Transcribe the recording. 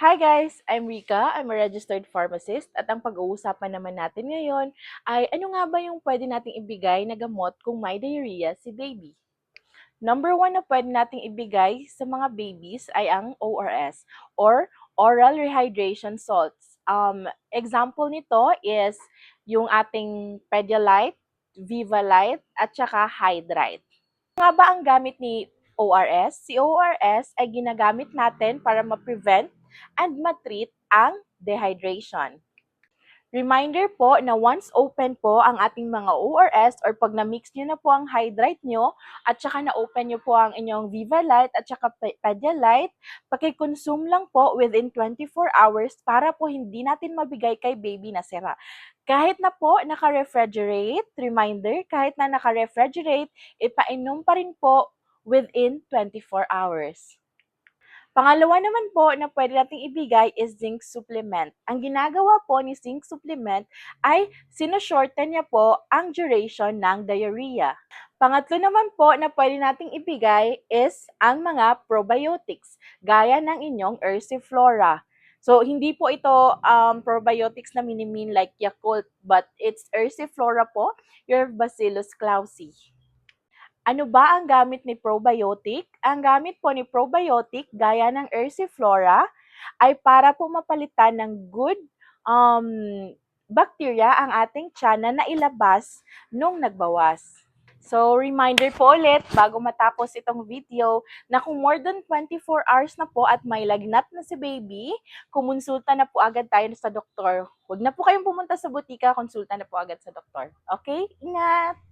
Hi guys! I'm Rika. I'm a registered pharmacist at ang pag-uusapan naman natin ngayon ay ano nga ba yung pwede nating ibigay na gamot kung may diarrhea si baby? Number one na pwede nating ibigay sa mga babies ay ang ORS or Oral Rehydration Salts. Example nito is yung ating Pedialyte, Vivalite at saka Hydrite. Ano nga ba ang gamit ni ORS? Si ORS ay ginagamit natin para ma-prevent and ma-treat ang dehydration. Reminder po na once open po ang ating mga ORS or pag na-mix nyo na po ang Hydrite nyo at saka na-open nyo po ang inyong Vivalite at saka Pedialyte, pakikonsume lang po within 24 hours para po hindi natin mabigay kay baby na sira. Kahit na po naka-refrigerate, reminder, kahit na naka-refrigerate, ipainom pa rin po within 24 hours. Pangalawa naman po na pwede nating ibigay is zinc supplement. Ang ginagawa po ni zinc supplement ay sinushorten niya po ang duration ng diarrhea. Pangatlo naman po na pwede nating ibigay is ang mga probiotics, gaya ng inyong Ursiflora. So, hindi po ito probiotics na minimin like Yakult, but it's Ursiflora po, your Bacillus clausii. Ano ba ang gamit ni probiotic? Ang gamit po ni probiotic, gaya ng Ursiflora, ay para po mapalitan ng good um, bacteria ang ating tiyan na nailabas nung nagbawas. So, reminder po ulit bago matapos itong video na kung more than 24 hours na po at may lagnat na si baby, kumonsulta na po agad tayo sa doktor. Huwag na po kayong pumunta sa butika, konsulta na po agad sa doktor. Okay? Ingat!